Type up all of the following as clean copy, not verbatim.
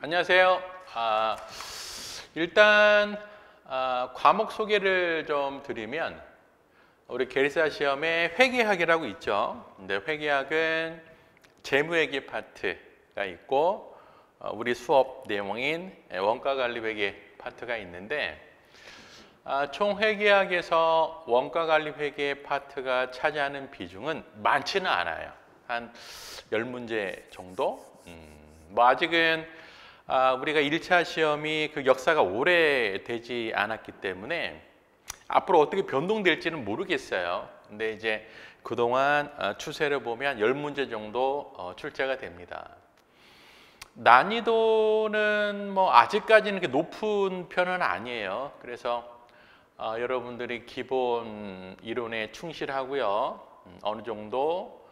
안녕하세요. 일단 과목 소개를 좀 드리면 우리 계리사 시험에 회계학이라고 있죠. 근데 회계학은 재무회계 파트가 있고 우리 수업 내용인 원가관리회계 파트가 있는데 총 회계학에서 원가관리회계 파트가 차지하는 비중은 많지는 않아요. 한 10문제 정도? 뭐 아직은 우리가 1차 시험이 그 역사가 오래되지 않았기 때문에 앞으로 어떻게 변동될지는 모르겠어요. 근데 이제 그동안 추세를 보면 10문제 정도 출제가 됩니다. 난이도는 뭐 아직까지는 그렇게 높은 편은 아니에요. 그래서 여러분들이 기본 이론에 충실하고요. 어느 정도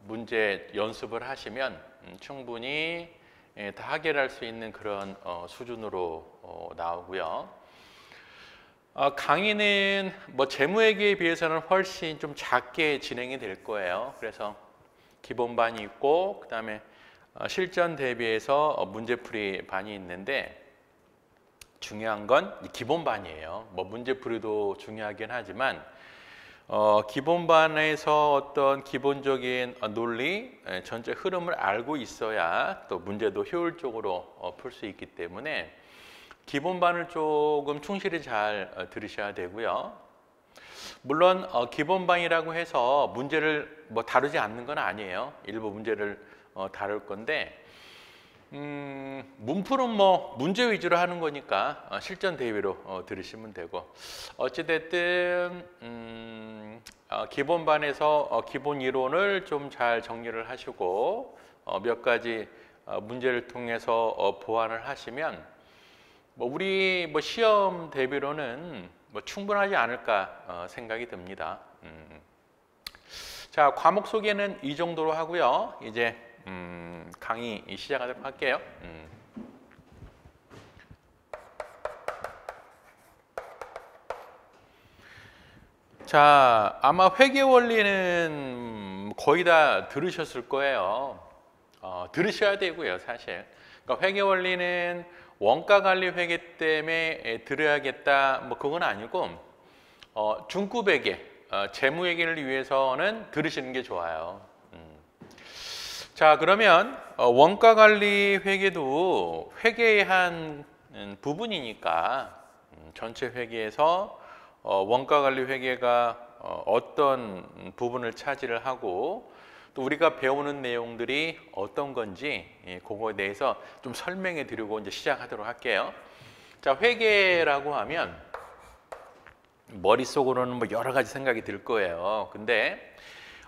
문제 연습을 하시면 충분히 다 해결할 수 있는 그런 수준으로 나오고요. 강의는 뭐 재무회계에 비해서는 훨씬 좀 작게 진행이 될 거예요. 그래서 기본반이 있고 그 다음에 실전 대비해서 문제풀이 반이 있는데 중요한 건 기본반이에요. 뭐 문제풀이도 중요하긴 하지만 기본반에서 어떤 기본적인 논리, 전체 흐름을 알고 있어야 또 문제도 효율적으로 풀 수 있기 때문에 기본반을 조금 충실히 잘 들으셔야 되고요. 물론 기본반이라고 해서 문제를 뭐 다루지 않는 건 아니에요. 일부 문제를 다룰 건데 문풀은 뭐 문제 위주로 하는 거니까 실전 대비로 들으시면 되고 어찌됐든 기본반에서 기본 이론을 좀 잘 정리를 하시고 몇 가지 문제를 통해서 보완을 하시면 뭐 우리 뭐 시험 대비로는 뭐 충분하지 않을까 생각이 듭니다. 자, 과목 소개는 이 정도로 하고요. 이제 강의 시작하도록 할게요. 자, 아마 회계 원리는 거의 다 들으셨을 거예요. 들으셔야 되고요, 사실. 그러니까 회계 원리는 원가관리 회계 때문에 들어야겠다, 뭐 그건 아니고 중급회계, 재무회계를 위해서는 들으시는 게 좋아요. 자, 그러면 원가관리 회계도 회계의 한 부분이니까 전체 회계에서 원가관리 회계가 어떤 부분을 차지를 하고 또 우리가 배우는 내용들이 어떤 건지 그거에 대해서 좀 설명해 드리고 이제 시작하도록 할게요. 자, 회계라고 하면 머릿속으로는 뭐 여러 가지 생각이 들 거예요. 근데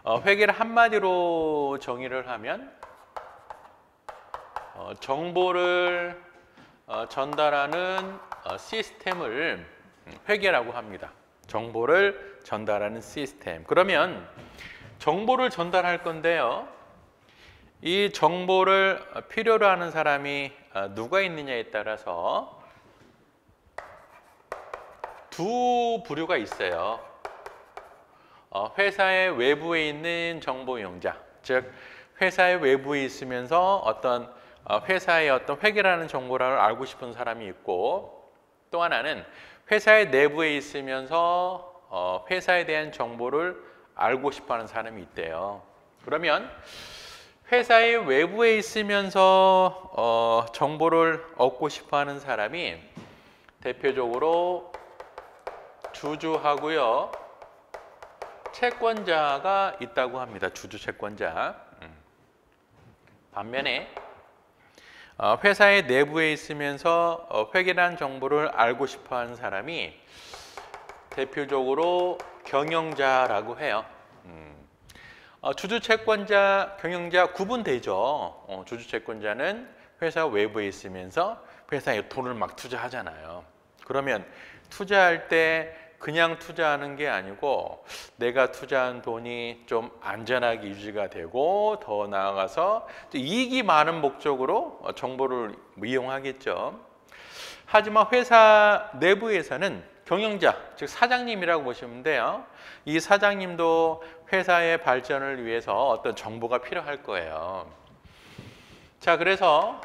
회계를 한마디로 정의를 하면 정보를 전달하는 시스템을 회계라고 합니다. 정보를 전달하는 시스템. 그러면 정보를 전달할 건데요. 이 정보를 필요로 하는 사람이 누가 있느냐에 따라서 두 부류가 있어요. 회사의 외부에 있는 정보 이용자, 즉 회사의 외부에 있으면서 어떤 회사의 어떤 회계라는 정보를 알고 싶은 사람이 있고 또 하나는 회사의 내부에 있으면서 회사에 대한 정보를 알고 싶어하는 사람이 있대요. 그러면 회사의 외부에 있으면서 정보를 얻고 싶어하는 사람이 대표적으로 주주하고요. 채권자가 있다고 합니다. 주주 채권자. 반면에 회사의 내부에 있으면서 회계라는 정보를 알고 싶어하는 사람이 대표적으로 경영자라고 해요. 주주 채권자, 경영자 구분되죠. 주주 채권자는 회사 외부에 있으면서 회사에 돈을 막 투자하잖아요. 그러면 투자할 때 그냥 투자하는 게 아니고 내가 투자한 돈이 좀 안전하게 유지가 되고 더 나아가서 이익이 많은 목적으로 정보를 이용하겠죠. 하지만 회사 내부에서는 경영자, 즉 사장님이라고 보시면 돼요. 이 사장님도 회사의 발전을 위해서 어떤 정보가 필요할 거예요. 자, 그래서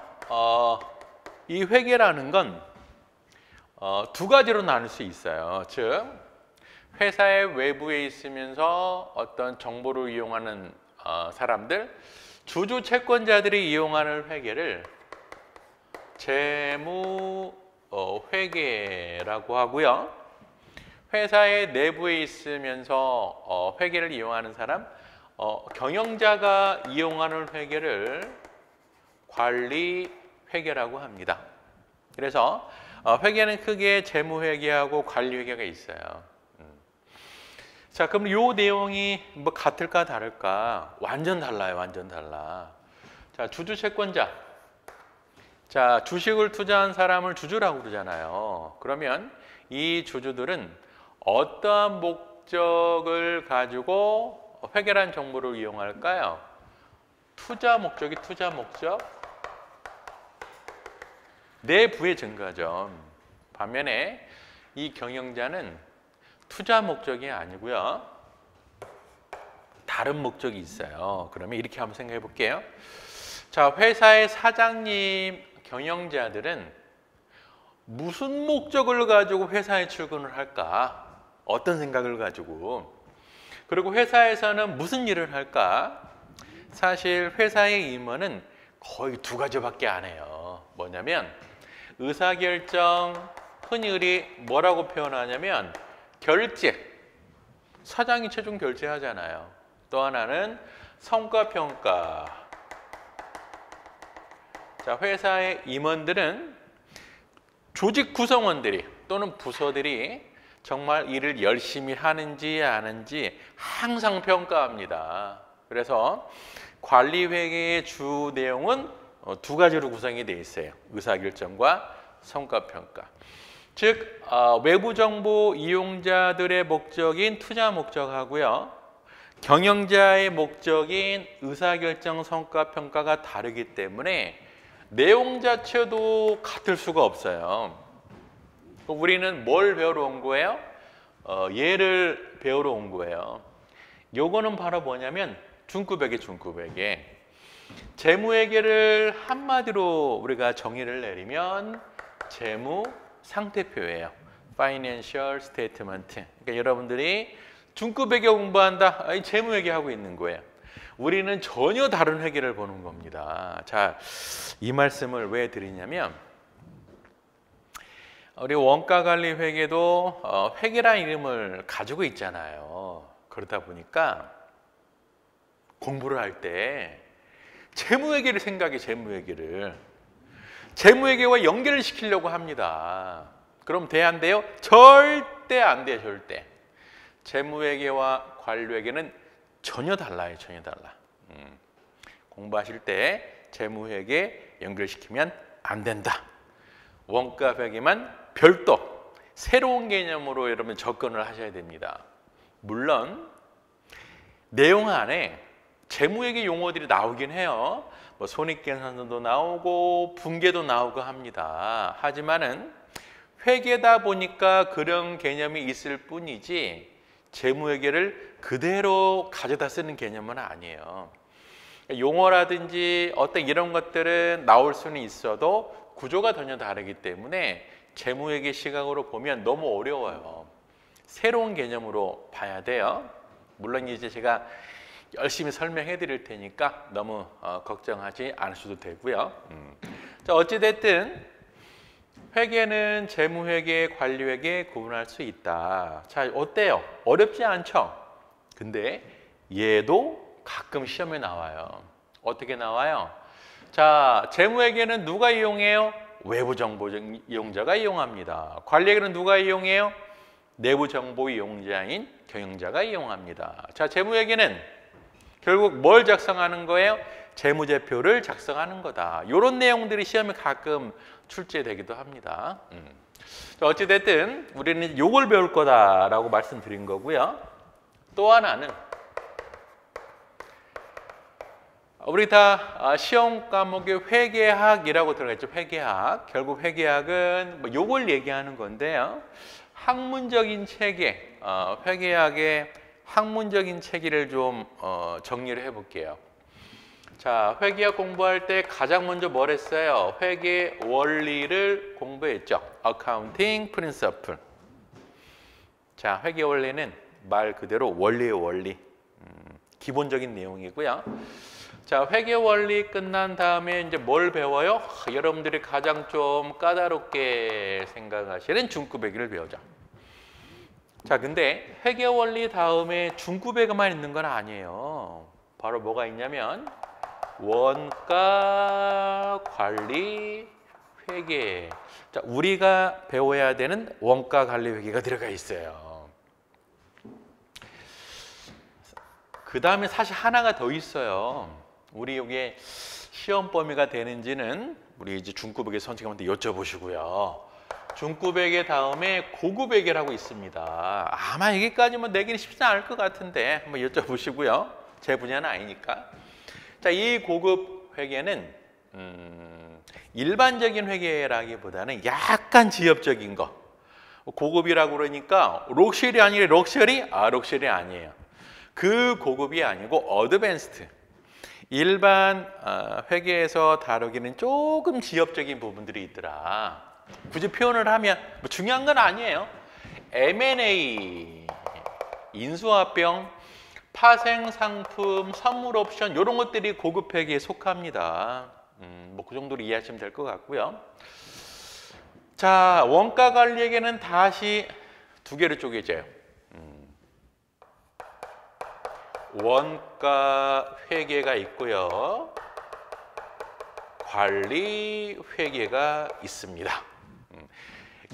이 회계라는 건 두 가지로 나눌 수 있어요. 즉 회사의 외부에 있으면서 어떤 정보를 이용하는 사람들, 주주 채권자들이 이용하는 회계를 재무 회계라고 하고요. 회사의 내부에 있으면서 회계를 이용하는 사람, 경영자가 이용하는 회계를 관리 회계라고 합니다. 그래서 회계는 크게 재무 회계하고 관리 회계가 있어요. 자, 그럼 요 내용이 뭐 같을까 다를까? 완전 달라요, 완전 달라. 자, 주주 채권자. 자, 주식을 투자한 사람을 주주라고 그러잖아요. 그러면 이 주주들은 어떠한 목적을 가지고 회계란 정보를 이용할까요? 투자 목적이 투자 목적. 내부의 증가죠. 반면에 이 경영자는 투자 목적이 아니고요. 다른 목적이 있어요. 그러면 이렇게 한번 생각해 볼게요. 자, 회사의 사장님, 경영자들은 무슨 목적을 가지고 회사에 출근을 할까? 어떤 생각을 가지고? 그리고 회사에서는 무슨 일을 할까? 사실 회사의 임무는 거의 두 가지밖에 안 해요. 뭐냐면 의사결정, 흔히 우리 뭐라고 표현하냐면 결제. 사장이 최종 결제하잖아요. 또 하나는 성과평가. 자, 회사의 임원들은 조직 구성원들이 또는 부서들이 정말 일을 열심히 하는지 안 하는지 항상 평가합니다. 그래서 관리회계의 주 내용은 두 가지로 구성이 되어 있어요. 의사결정과 성과평가. 즉 외부 정보 이용자들의 목적인 투자 목적하고요. 경영자의 목적인 의사결정, 성과평가가 다르기 때문에 내용 자체도 같을 수가 없어요. 우리는 뭘 배우러 온 거예요? 얘를 배우러 온 거예요. 요거는 바로 뭐냐면 중급회계, 중급회계. 재무회계를 한마디로 우리가 정의를 내리면 재무 상태표예요. Financial Statement. 그러니까 여러분들이 중급회계 공부한다, 재무회계 하고 있는 거예요. 우리는 전혀 다른 회계를 보는 겁니다. 자, 이 말씀을 왜 드리냐면 우리 원가관리 회계도 회계라는 이름을 가지고 있잖아요. 그러다 보니까 공부를 할 때 재무회계를 생각해, 재무회계를. 재무회계와 연결을 시키려고 합니다. 그럼 돼, 안 돼요? 절대 안 돼요, 절대. 재무회계와 관리회계는 전혀 달라요, 전혀 달라. 공부하실 때 재무회계 연결시키면 안 된다. 원가회계만 별도 새로운 개념으로 여러분 접근을 하셔야 됩니다. 물론 내용 안에 재무회계 용어들이 나오긴 해요. 뭐 손익계산서도 나오고 분계도 나오고 합니다. 하지만은 회계다 보니까 그런 개념이 있을 뿐이지 재무회계를 그대로 가져다 쓰는 개념은 아니에요. 용어라든지 어떤 이런 것들은 나올 수는 있어도 구조가 전혀 다르기 때문에 재무회계 시각으로 보면 너무 어려워요. 새로운 개념으로 봐야 돼요. 물론 이제 제가 열심히 설명해 드릴 테니까 너무 걱정하지 않으셔도 되고요. 자, 어찌됐든 회계는 재무회계, 관리회계 구분할 수 있다. 자, 어때요? 어렵지 않죠? 근데 얘도 가끔 시험에 나와요. 어떻게 나와요? 자, 재무회계는 누가 이용해요? 외부 정보 이용자가 이용합니다. 관리회계는 누가 이용해요? 내부 정보 이용자인 경영자가 이용합니다. 자, 재무회계는 결국 뭘 작성하는 거예요? 재무제표를 작성하는 거다. 이런 내용들이 시험에 가끔 출제되기도 합니다. 어찌됐든 우리는 요걸 배울 거다라고 말씀드린 거고요. 또 하나는 우리 다 시험 과목에 회계학이라고 들어갔죠. 회계학. 결국 회계학은 뭐 요걸 얘기하는 건데요. 학문적인 체계, 회계학의 학문적인 체계를 좀 정리를 해볼게요. 자, 회계학 공부할 때 가장 먼저 뭘 했어요? 회계 원리를 공부했죠. Accounting Principle. 자, 회계 원리는 말 그대로 원리의 원리. 기본적인 내용이고요. 자, 회계 원리 끝난 다음에 이제 뭘 배워요? 여러분들이 가장 좀 까다롭게 생각하시는 중급회계를 배우죠. 자, 근데 회계 원리 다음에 중급회계만 있는 건 아니에요. 바로 뭐가 있냐면 원가 관리 회계. 자, 우리가 배워야 되는 원가 관리 회계가 들어가 있어요. 그 다음에 사실 하나가 더 있어요. 우리 이게 시험 범위가 되는지는 우리 이제 중급회계 선생님한테 여쭤보시고요. 중급회계 다음에 고급회계라고 있습니다. 아마 여기까지만 내기는 쉽지 않을 것 같은데 한번 여쭤보시고요. 제 분야는 아니니까. 자, 이 고급 회계는 일반적인 회계라기보다는 약간 지엽적인 거. 고급이라고 그러니까 럭셔리 아니래 럭셔리? 럭셔리 아니에요. 그 고급이 아니고 어드밴스드. 일반 회계에서 다루기는 조금 지엽적인 부분들이 있더라. 굳이 표현을 하면 뭐 중요한 건 아니에요. M&A, 인수합병, 파생상품, 선물 옵션 이런 것들이 고급 회계에 속합니다. 뭐 그 정도로 이해하시면 될 것 같고요. 자, 원가 관리에게는 다시 두 개로 쪼개져요. 원가 회계가 있고요. 관리 회계가 있습니다.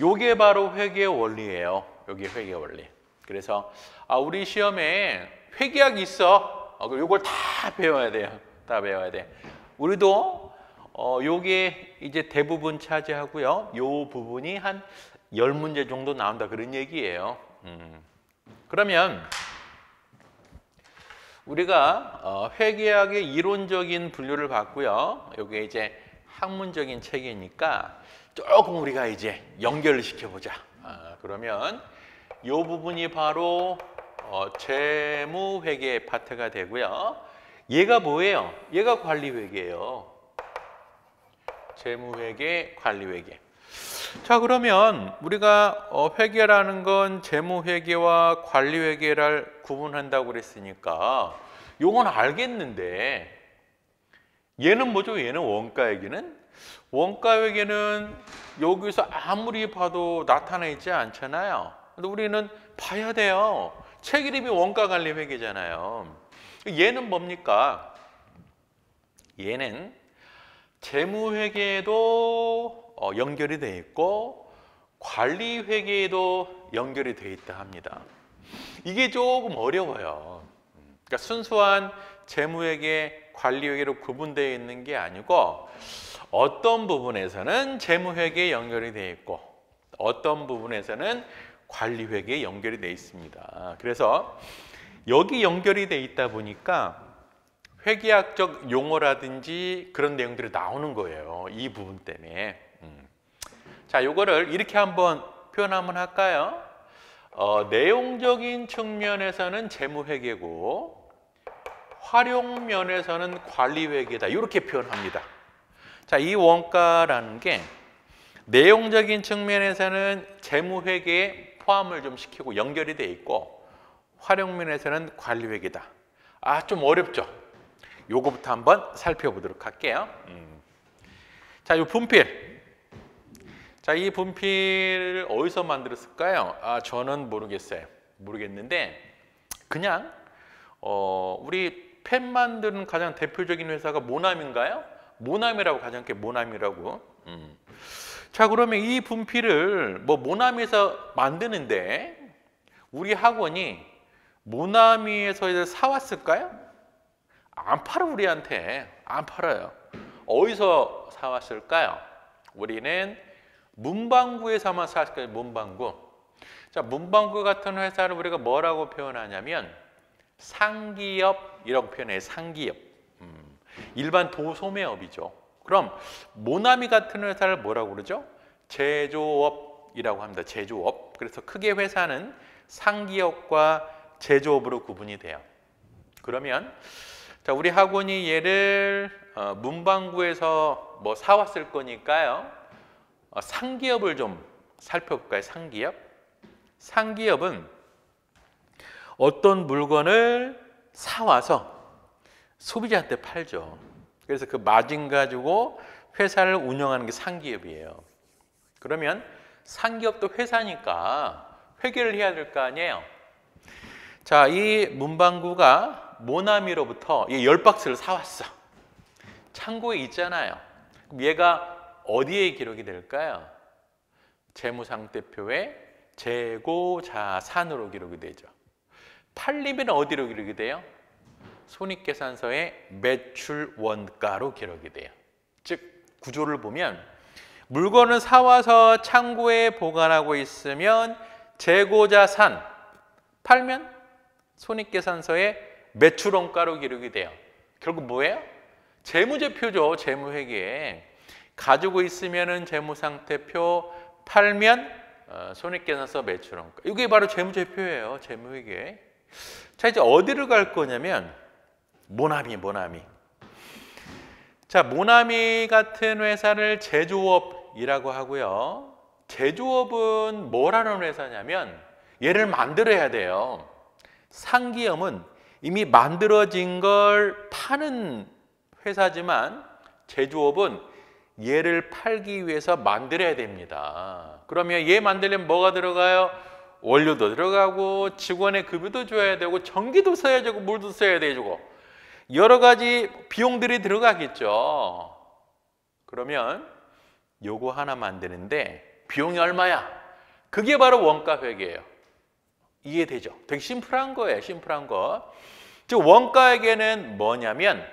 요게 바로 회계 원리예요. 요게 회계 원리. 그래서 우리 시험에 회계학 있어. 요걸 다 배워야 돼요. 다 배워야 돼. 우리도 요게 이제 대부분 차지하고요. 요 부분이 한 10문제 정도 나온다 그런 얘기예요. 그러면 우리가 회계학의 이론적인 분류를 받고요. 요게 이제 학문적인 체계니까 조금 우리가 이제 연결을 시켜보자. 그러면 요 부분이 바로 재무회계 파트가 되고요. 얘가 뭐예요? 얘가 관리회계예요. 재무회계, 관리회계. 자, 그러면 우리가 회계라는 건 재무회계와 관리회계를 구분한다고 그랬으니까 요건 알겠는데 얘는 뭐죠? 얘는 원가회계는? 원가회계는 여기서 아무리 봐도 나타나 있지 않잖아요. 근데 우리는 봐야 돼요. 책 이름이 원가관리회계잖아요. 얘는 뭡니까? 얘는 재무회계에도 연결이 돼 있고 관리회계에도 연결이 돼 있다 합니다. 이게 조금 어려워요. 그러니까 순수한 재무회계, 관리회계로 구분되어 있는 게 아니고 어떤 부분에서는 재무회계에 연결이 되어 있고 어떤 부분에서는 관리회계에 연결이 되어 있습니다. 그래서 여기 연결이 되어 있다 보니까 회계학적 용어라든지 그런 내용들이 나오는 거예요. 이 부분 때문에. 자, 요거를 이렇게 한번 표현 한번 할까요? 내용적인 측면에서는 재무회계고 활용 면에서는 관리회계다. 이렇게 표현합니다. 자, 이 원가라는 게 내용적인 측면에서는 재무회계에 포함을 좀 시키고 연결이 돼 있고 활용 면에서는 관리회계다. 좀 어렵죠? 요거부터 한번 살펴보도록 할게요. 자, 요 분필. 자, 이 분필을 어디서 만들었을까요? 저는 모르겠어요. 모르겠는데 그냥 우리 펜 만드는 가장 대표적인 회사가 모남인가요? 모남이라고 가장 게 모남이라고. 자, 그러면 이 분필을 뭐 모나미에서 만드는데 우리 학원이 모나미에서 사왔을까요? 안 팔아. 우리한테 안 팔아요. 어디서 사왔을까요? 우리는 문방구에서만 사왔을까요? 문방구. 자, 문방구 같은 회사를 우리가 뭐라고 표현하냐면 상기업이라고 표현해요. 상기업. 일반 도소매업이죠. 그럼 모나미 같은 회사를 뭐라고 그러죠? 제조업이라고 합니다. 제조업. 그래서 크게 회사는 상기업과 제조업으로 구분이 돼요. 그러면 자, 우리 학원이 얘를 문방구에서 뭐 사왔을 거니까요. 상기업을 좀 살펴볼까요? 상기업. 상기업은 어떤 물건을 사와서 소비자한테 팔죠. 그래서 그 마진 가지고 회사를 운영하는 게 상기업이에요. 그러면 상기업도 회사니까 회계를 해야 될 거 아니에요. 자, 이 문방구가 모나미로부터 이 10박스를 사왔어. 창고에 있잖아요. 그럼 얘가 어디에 기록이 될까요? 재무상태표에 재고자산으로 기록이 되죠. 팔리면 어디로 기록이 돼요? 손익계산서에 매출 원가로 기록이 돼요. 즉 구조를 보면 물건을 사와서 창고에 보관하고 있으면 재고자산, 팔면 손익계산서에 매출 원가로 기록이 돼요. 결국 뭐예요? 재무제표죠. 재무회계. 가지고 있으면은 재무상태표, 팔면 손익계산서 매출 원가. 이게 바로 재무제표예요. 재무회계. 자, 이제 어디를 갈 거냐면 모나미. 자, 모나미 같은 회사를 제조업이라고 하고요. 제조업은 뭘 하는 회사냐면 얘를 만들어야 돼요. 상기업은 이미 만들어진 걸 파는 회사지만 제조업은 얘를 팔기 위해서 만들어야 됩니다. 그러면 얘 만들려면 뭐가 들어가요? 원료도 들어가고 직원의 급여도 줘야 되고 전기도 써야 되고 물도 써야 되고 여러 가지 비용들이 들어가겠죠. 그러면 요거 하나 만드는데 비용이 얼마야? 그게 바로 원가회계예요. 이해되죠? 되게 심플한 거예요. 심플한 거. 즉 원가회계는 뭐냐면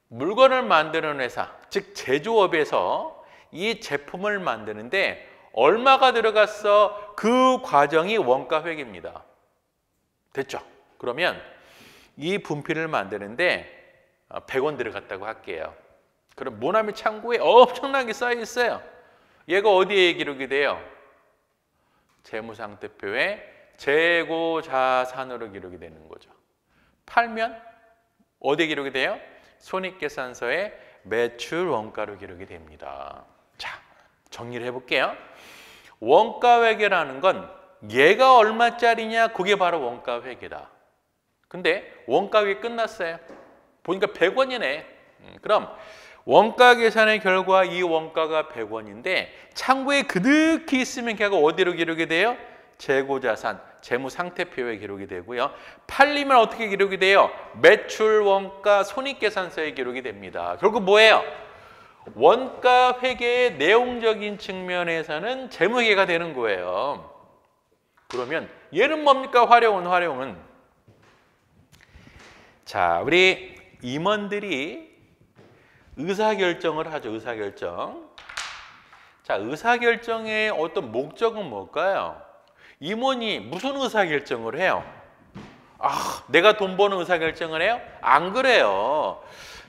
물건을 만드는 회사, 즉 제조업에서 이 제품을 만드는데 얼마가 들어갔어? 그 과정이 원가회계입니다. 됐죠? 그러면 이 분필을 만드는데 100원 들어갔다고 할게요. 그럼 모나미 창고에 엄청나게 쌓여 있어요. 얘가 어디에 기록이 돼요? 재무상태표에 재고자산으로 기록이 되는 거죠. 팔면 어디에 기록이 돼요? 손익계산서에 매출 원가로 기록이 됩니다. 자, 정리를 해볼게요. 원가회계라는 건 얘가 얼마짜리냐? 그게 바로 원가회계다. 근데 원가회계 끝났어요. 보니까 100원이네. 그럼 원가 계산의 결과 이 원가가 100원인데 창고에 그득히 있으면 걔가 어디로 기록이 돼요? 재고자산, 재무상태표에 기록이 되고요. 팔리면 어떻게 기록이 돼요? 매출 원가 손익계산서에 기록이 됩니다. 결국 뭐예요? 원가 회계의 내용적인 측면에서는 재무회계가 되는 거예요. 그러면 얘는 뭡니까? 활용은. 자, 우리 임원들이 의사결정을 하죠. 의사결정. 자, 의사결정의 어떤 목적은 뭘까요? 임원이 무슨 의사결정을 해요? 내가 돈 버는 의사결정을 해요? 안 그래요.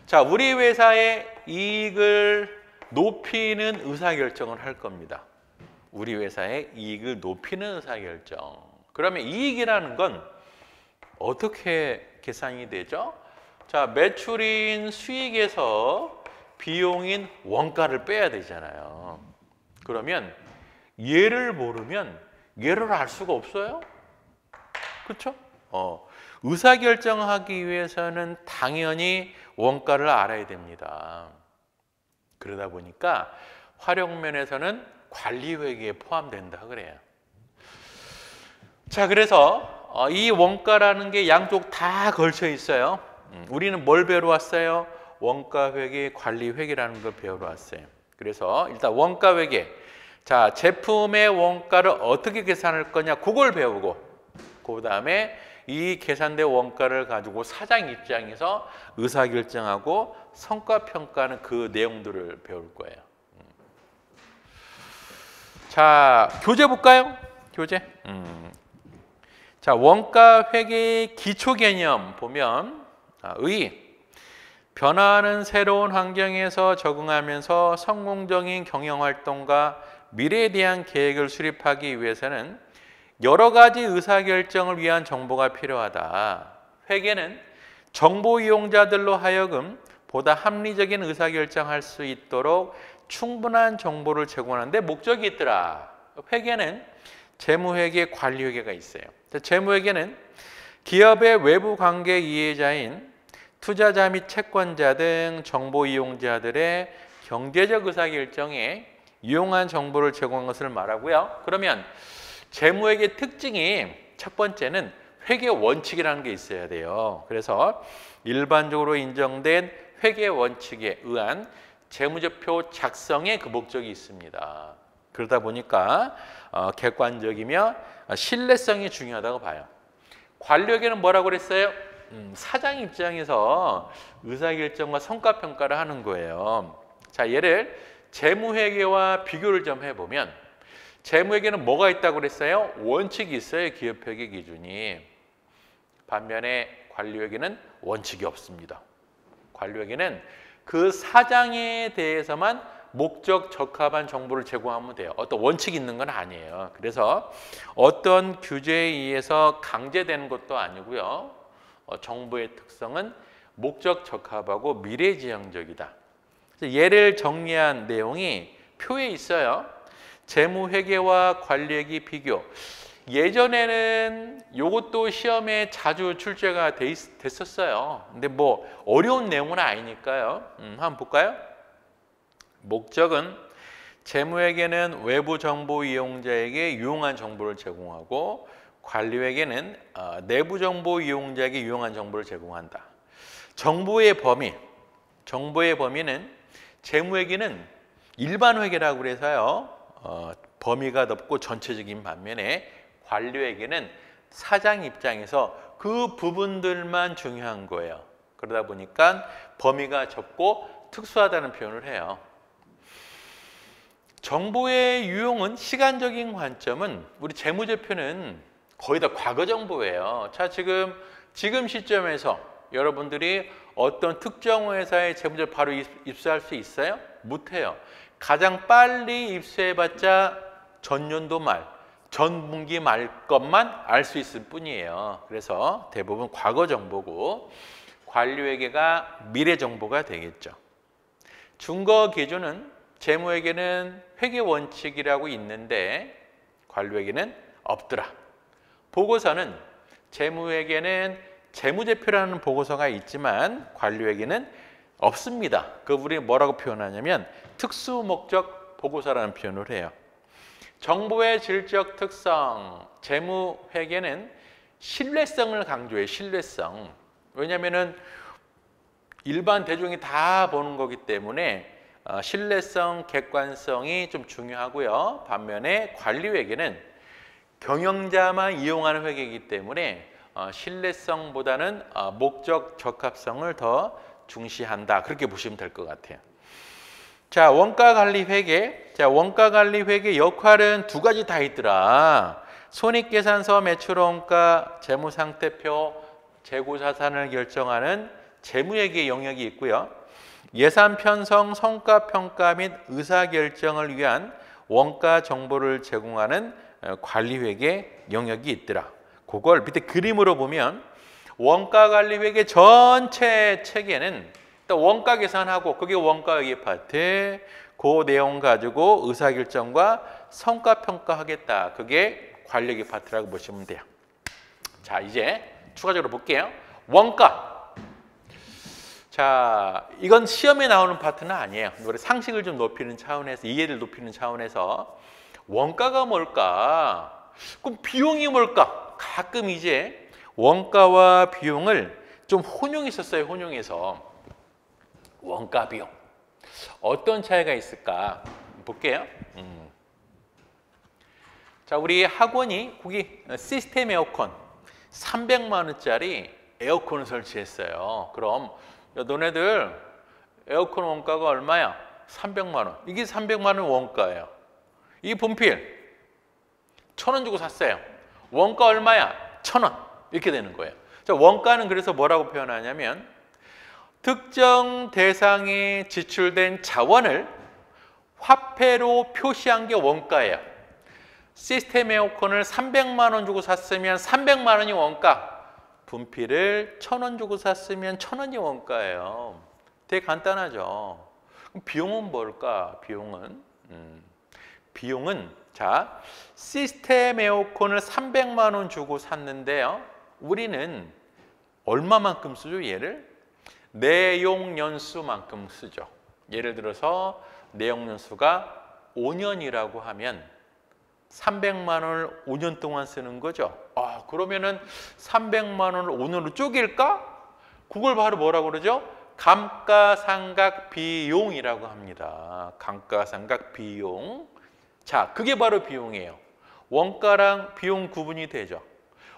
자, 우리 회사의 이익을 높이는 의사결정을 할 겁니다. 우리 회사의 이익을 높이는 의사결정. 그러면 이익이라는 건 어떻게 계산이 되죠? 자, 매출인 수익에서 비용인 원가를 빼야 되잖아요. 그러면 얘를 모르면 얘를 알 수가 없어요. 그렇죠? 의사결정하기 위해서는 당연히 원가를 알아야 됩니다. 그러다 보니까 활용면에서는 관리회계에 포함된다 그래요. 자, 그래서 이 원가라는 게 양쪽 다 걸쳐 있어요. 우리는 뭘 배우러 왔어요? 원가회계, 관리회계라는 걸 배우러 왔어요. 그래서 일단 원가회계. 자, 제품의 원가를 어떻게 계산할 거냐, 그걸 배우고, 그 다음에 이 계산된 원가를 가지고 사장 입장에서 의사결정하고 성과평가하는 그 내용들을 배울 거예요. 자, 교재 볼까요? 교재. 자, 원가회계의 기초개념 보면 변화하는 새로운 환경에서 적응하면서 성공적인 경영활동과 미래에 대한 계획을 수립하기 위해서는 여러 가지 의사결정을 위한 정보가 필요하다. 회계는 정보 이용자들로 하여금 보다 합리적인 의사결정할 수 있도록 충분한 정보를 제공하는 데 목적이 있더라. 회계는 재무회계, 관리회계가 있어요. 재무회계는 기업의 외부 관계 이해자인 투자자 및 채권자 등 정보 이용자들의 경제적 의사결정에 유용한 정보를 제공한 것을 말하고요. 그러면 재무회계 특징이 첫 번째는 회계 원칙이라는 게 있어야 돼요. 그래서 일반적으로 인정된 회계 원칙에 의한 재무제표 작성에 그 목적이 있습니다. 그러다 보니까 객관적이며 신뢰성이 중요하다고 봐요. 관리회계는 뭐라고 그랬어요? 사장 입장에서 의사결정과 성과평가를 하는 거예요. 자, 얘를 재무회계와 비교를 좀 해보면 재무회계는 뭐가 있다고 그랬어요? 원칙이 있어요. 기업회계 기준이. 반면에 관리회계는 원칙이 없습니다. 관리회계는 그 사장에 대해서만 목적 적합한 정보를 제공하면 돼요. 어떤 원칙이 있는 건 아니에요. 그래서 어떤 규제에 의해서 강제되는 것도 아니고요. 정보의 특성은 목적 적합하고 미래지향적이다. 예를 정리한 내용이 표에 있어요. 재무회계와 관리회계 비교. 예전에는 이것도 시험에 자주 출제가 됐었어요. 근데 뭐 어려운 내용은 아니니까요. 한번 볼까요? 목적은 재무회계는 외부 정보 이용자에게 유용한 정보를 제공하고 관리회계는 내부 정보 이용자에게 유용한 정보를 제공한다. 정보의 범위는 재무회계는 일반 회계라고 그래서요. 범위가 넓고 전체적인 반면에 관리회계는 사장 입장에서 그 부분들만 중요한 거예요. 그러다 보니까 범위가 좁고 특수하다는 표현을 해요. 정보의 유용은 시간적인 관점은 우리 재무제표는 거의 다 과거 정보예요. 자, 지금 시점에서 여러분들이 어떤 특정 회사의 재무제표 바로 입수할 수 있어요? 못해요. 가장 빨리 입수해봤자 전년도 말, 전분기 말 것만 알 수 있을 뿐이에요. 그래서 대부분 과거 정보고 관리회계가 미래 정보가 되겠죠. 준거 기준은 재무회계는 회계 원칙이라고 있는데 관리회계는 없더라. 보고서는 재무회계는 재무제표라는 보고서가 있지만 관리회계는 없습니다. 그 우리 뭐라고 표현하냐면 특수목적 보고서라는 표현을 해요. 정보의 질적 특성, 재무회계는 신뢰성을 강조해요. 신뢰성. 왜냐하면 일반 대중이 다 보는 거기 때문에 신뢰성, 객관성이 좀 중요하고요. 반면에 관리회계는 경영자만 이용하는 회계이기 때문에 신뢰성보다는 목적 적합성을 더 중시한다. 그렇게 보시면 될 것 같아요. 자, 원가관리회계. 자, 원가관리회계 역할은 두 가지 다 있더라. 손익계산서, 매출원가, 재무상태표, 재고자산을 결정하는 재무회계 영역이 있고요. 예산 편성, 성과 평가 및 의사결정을 위한 원가 정보를 제공하는 관리회계 영역이 있더라. 그걸 밑에 그림으로 보면 원가관리회계 전체 체계는 원가 계산하고 그게 원가회계 파트, 그 내용 가지고 의사결정과 성과평가하겠다. 그게 관리회계 파트라고 보시면 돼요. 자, 이제 추가적으로 볼게요. 원가. 자, 이건 시험에 나오는 파트는 아니에요. 우리 상식을 좀 높이는 차원에서, 이해를 높이는 차원에서 원가가 뭘까? 그럼 비용이 뭘까? 가끔 이제 원가와 비용을 좀 혼용했었어요. 혼용해서. 원가 비용. 어떤 차이가 있을까? 볼게요. 자, 우리 학원이 거기 시스템 에어컨 300만 원짜리 에어컨을 설치했어요. 그럼 야, 너네들 에어컨 원가가 얼마야? 300만 원. 이게 300만 원 원가예요. 이 분필 1,000원 주고 샀어요. 원가 얼마야? 1,000원. 이렇게 되는 거예요. 자, 원가는 그래서 뭐라고 표현하냐면 특정 대상에 지출된 자원을 화폐로 표시한 게 원가예요. 시스템 에어컨을 300만 원 주고 샀으면 300만 원이 원가. 분필을 1,000원 주고 샀으면 1,000원이 원가예요. 되게 간단하죠. 그럼 비용은 뭘까? 비용은 자, 시스템 에어컨을 300만 원 주고 샀는데요. 우리는 얼마만큼 쓰죠? 얘를 내용 연수만큼 쓰죠. 예를 들어서 내용 연수가 5년이라고 하면 300만 원을 5년 동안 쓰는 거죠. 그러면은 300만 원을 5년으로 쪼갤까? 그걸 바로 뭐라고 그러죠? 감가상각 비용이라고 합니다. 감가상각 비용. 자, 그게 바로 비용이에요. 원가랑 비용 구분이 되죠.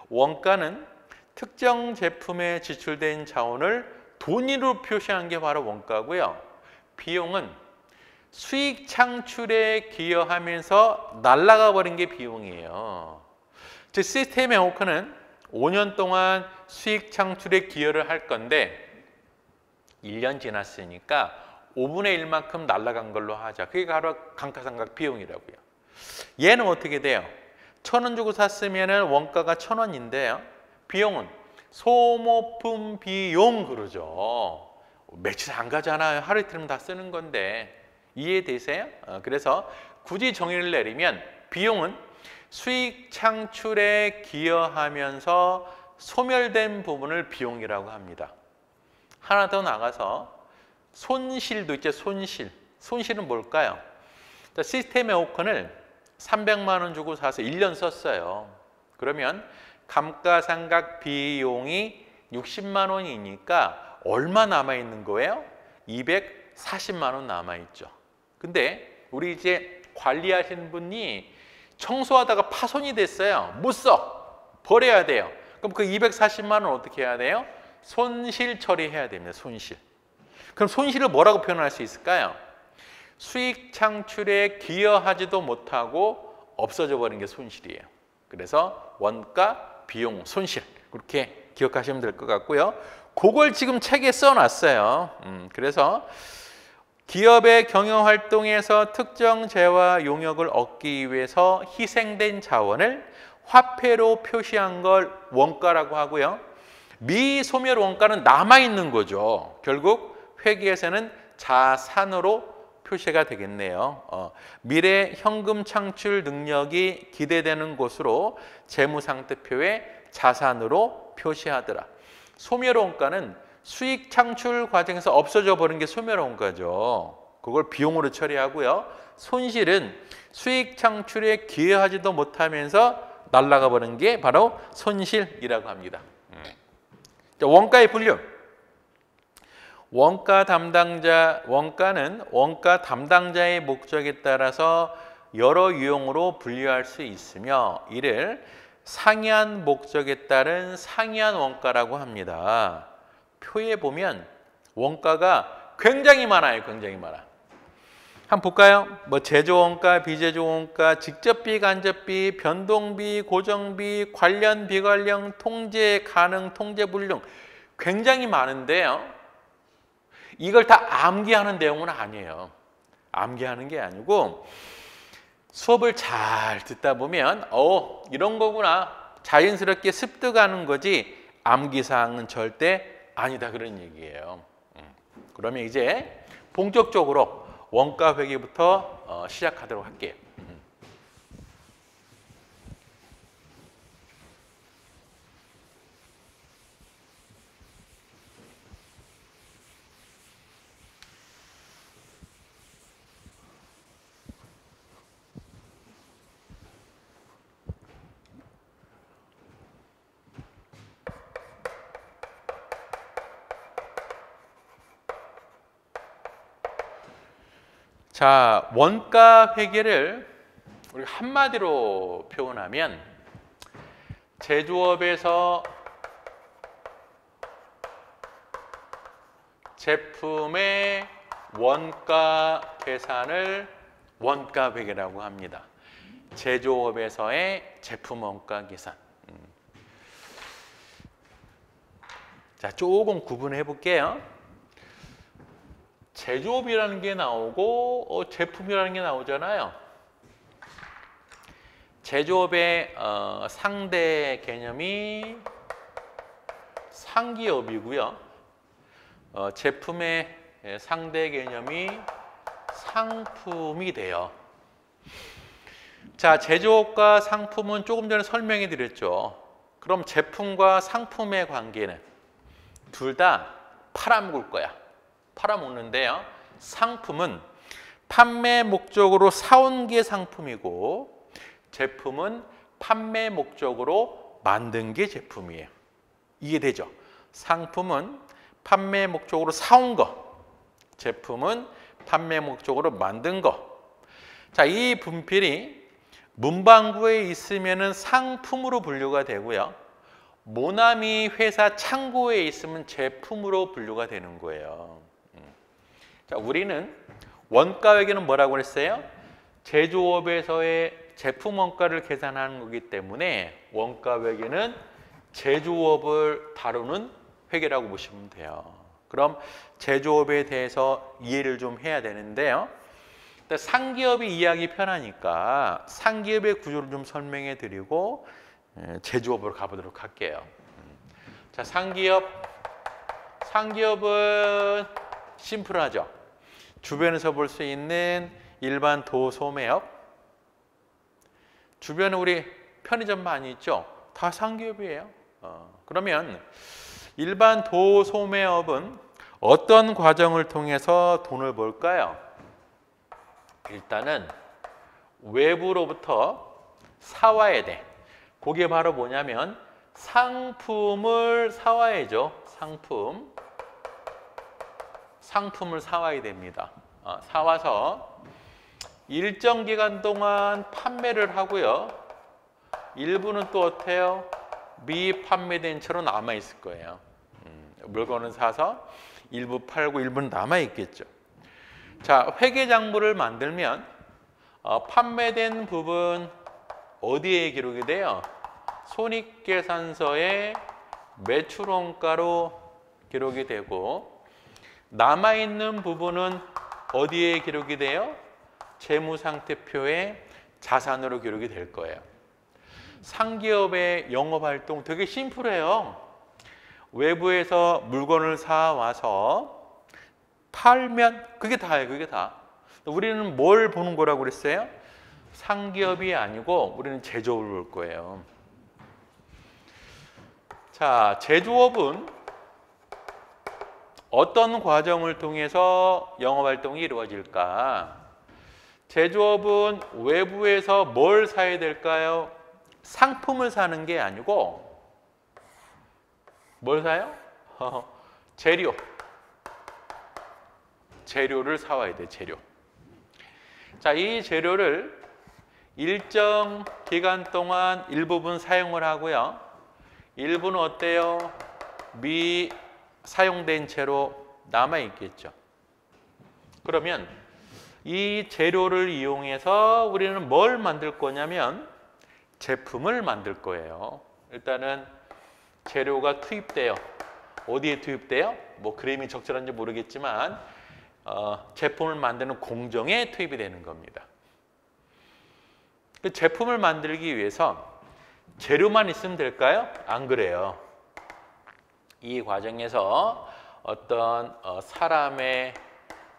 원가는 특정 제품에 지출된 자원을 돈으로 표시한 게 바로 원가고요. 비용은 수익 창출에 기여하면서 날아가 버린 게 비용이에요. 즉 시스템 에어컨은 5년 동안 수익 창출에 기여를 할 건데 1년 지났으니까 5분의 1만큼 날아간 걸로 하자. 그게 바로 감가상각 비용이라고요. 얘는 어떻게 돼요? 1,000원 주고 샀으면 원가가 1,000원인데요. 비용은 소모품 비용 그러죠. 며칠 안 가잖아요. 하루 이틀이면 다 쓰는 건데. 이해되세요? 그래서 굳이 정의를 내리면 비용은 수익 창출에 기여하면서 소멸된 부분을 비용이라고 합니다. 하나 더 나가서 손실도 있죠. 손실은 뭘까요? 자, 시스템 에어컨을 300만 원 주고 사서 1년 썼어요. 그러면 감가상각 비용이 60만 원이니까 얼마 남아있는 거예요? 240만 원 남아있죠. 근데 우리 이제 관리하시는 분이 청소하다가 파손이 됐어요. 못 써. 버려야 돼요. 그럼 그 240만 원 어떻게 해야 돼요? 손실 처리해야 됩니다. 손실. 그럼 손실을 뭐라고 표현할 수 있을까요? 수익 창출에 기여하지도 못하고 없어져 버린 게 손실이에요. 그래서 원가, 비용, 손실 그렇게 기억하시면 될 것 같고요. 그걸 지금 책에 써놨어요. 그래서 기업의 경영활동에서 특정 재화 용역을 얻기 위해서 희생된 자원을 화폐로 표시한 걸 원가라고 하고요. 미소멸 원가는 남아있는 거죠. 결국 회계에서는 자산으로 표시가 되겠네요. 미래 현금 창출 능력이 기대되는 곳으로 재무상태표에 자산으로 표시하더라. 소멸원가는 수익 창출 과정에서 없어져 버린 게 소멸원가죠. 그걸 비용으로 처리하고요. 손실은 수익 창출에 기여하지도 못하면서 날아가 버린 게 바로 손실이라고 합니다. 원가의 분류. 원가는 원가 담당자의 목적에 따라서 여러 유형으로 분류할 수 있으며 이를 상이한 목적에 따른 상이한 원가라고 합니다. 표에 보면 원가가 굉장히 많아요. 굉장히 많아. 한번 볼까요? 제조원가, 비제조원가, 직접비, 간접비, 변동비, 고정비, 관련, 비관련, 통제 가능, 통제 불능 굉장히 많은데요. 이걸 다 암기하는 내용은 아니에요. 암기하는 게 아니고 수업을 잘 듣다 보면 이런 거구나 자연스럽게 습득하는 거지 암기사항은 절대 아니다 그런 얘기예요. 그러면 이제 본격적으로 원가 회계부터 시작하도록 할게요. 자, 원가 회계를 우리가 한마디로 표현하면 제조업에서 제품의 원가 계산을 원가 회계라고 합니다. 제조업에서의 제품 원가 계산. 자, 조금 구분해 볼게요. 제조업이라는 게 나오고 제품이라는 게 나오잖아요. 제조업의 상대 개념이 상기업이고요. 제품의 상대 개념이 상품이 돼요. 자, 제조업과 상품은 조금 전에 설명해 드렸죠. 그럼 제품과 상품의 관계는 둘 다 팔아먹을 거야. 팔아먹는데요. 상품은 판매 목적으로 사온 게 상품이고 제품은 판매 목적으로 만든 게 제품이에요. 이해되죠? 상품은 판매 목적으로 사온 거, 제품은 판매 목적으로 만든 거. 자, 이 분필이 문방구에 있으면은 상품으로 분류가 되고요. 모나미 회사 창고에 있으면 제품으로 분류가 되는 거예요. 자, 우리는 원가액에는 뭐라고 그랬어요? 제조업에서의 제품 원가를 계산하는 거기 때문에 원가액에는 제조업을 다루는 회계라고 보시면 돼요. 그럼 제조업에 대해서 이해를 좀 해야 되는데요. 상기업이 이해하기 편하니까 상기업의 구조를 좀 설명해 드리고 제조업으로 가보도록 할게요. 자, 상기업은 심플하죠. 주변에서 볼 수 있는 일반 도소매업, 주변에 우리 편의점 많이 있죠. 다 상기업이에요. 그러면 일반 도소매업은 어떤 과정을 통해서 돈을 벌까요? 일단은 외부로부터 사와야 돼. 그게 바로 뭐냐면 상품을 사와야죠. 상품을 사와야 됩니다. 사와서 일정 기간 동안 판매를 하고요. 일부는 또 어때요? 미판매된 채로 남아 있을 거예요. 물건을 사서 일부 팔고 일부는 남아 있겠죠. 자, 회계장부를 만들면 판매된 부분 어디에 기록이 돼요? 손익계산서에 매출원가로 기록이 되고 남아있는 부분은 어디에 기록이 돼요? 재무상태표에 자산으로 기록이 될 거예요. 상기업의 영업활동 되게 심플해요. 외부에서 물건을 사와서 팔면 그게 다예요. 그게 다. 우리는 뭘 보는 거라고 그랬어요? 상기업이 아니고 우리는 제조업을 볼 거예요. 자, 제조업은 어떤 과정을 통해서 영업활동이 이루어질까? 제조업은 외부에서 뭘 사야 될까요? 상품을 사는 게 아니고 뭘 사요? 재료를 사와야 돼, 재료. 자, 이 재료를 일정 기간 동안 일부분 사용을 하고요. 일부는 어때요? 미사용된 채로 남아있겠죠. 그러면 이 재료를 이용해서 우리는 뭘 만들 거냐면 제품을 만들 거예요. 일단은 재료가 투입돼요. 어디에 투입돼요? 뭐 그림이 적절한지 모르겠지만 제품을 만드는 공정에 투입이 되는 겁니다. 그 제품을 만들기 위해서 재료만 있으면 될까요? 안 그래요. 이 과정에서 어떤 사람의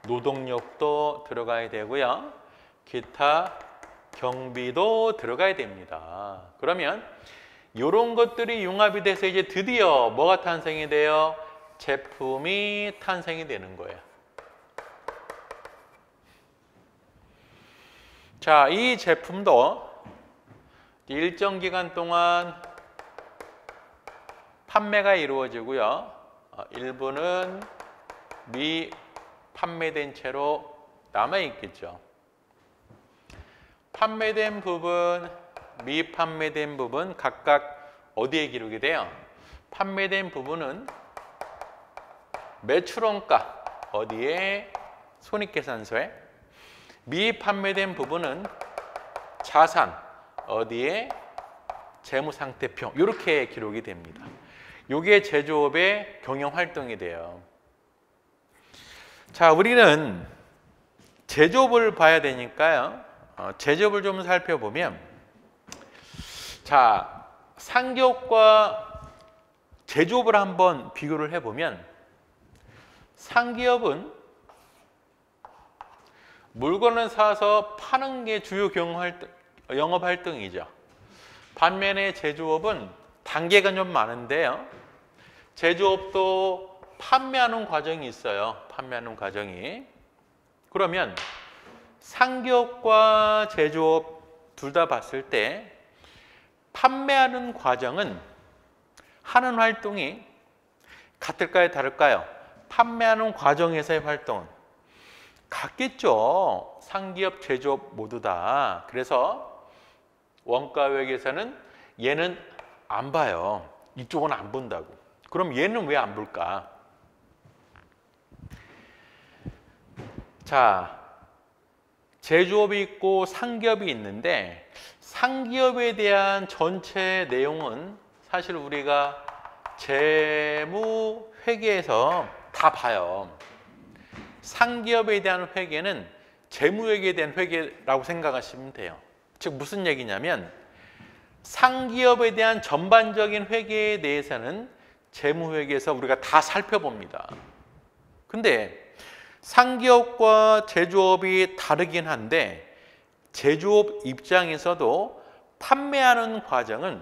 노동력도 들어가야 되고요. 기타 경비도 들어가야 됩니다. 그러면 이런 것들이 융합이 돼서 이제 드디어 뭐가 탄생이 돼요? 제품이 탄생이 되는 거예요. 자, 이 제품도 일정 기간 동안 판매가 이루어지고요. 일부는 미판매된 채로 남아있겠죠. 판매된 부분, 미판매된 부분 각각 어디에 기록이 돼요? 판매된 부분은 매출원가 어디에? 손익계산서에. 미판매된 부분은 자산 어디에? 재무상태표. 이렇게 기록이 됩니다. 이게 제조업의 경영활동이 돼요. 자, 우리는 제조업을 봐야 되니까요. 제조업을 좀 살펴보면 자, 상기업과 제조업을 한번 비교를 해보면 상기업은 물건을 사서 파는 게 주요 영업활동이죠. 반면에 제조업은 단계가 좀 많은데요. 제조업도 판매하는 과정이 있어요. 판매하는 과정이. 그러면 상기업과 제조업 둘 다 봤을 때 판매하는 과정은 하는 활동이 같을까요? 다를까요? 판매하는 과정에서의 활동은 같겠죠. 상기업, 제조업 모두 다. 그래서 원가회계에서는 얘는 안 봐요. 이쪽은 안 본다고. 그럼 얘는 왜 안 볼까? 자, 제조업이 있고 상기업이 있는데 상기업에 대한 전체 내용은 사실 우리가 재무회계에서 다 봐요. 상기업에 대한 회계는 재무회계에 대한 회계라고 생각하시면 돼요. 즉 무슨 얘기냐면 상기업에 대한 전반적인 회계에 대해서는 재무회계에서 우리가 다 살펴봅니다. 근데 상기업과 제조업이 다르긴 한데 제조업 입장에서도 판매하는 과정은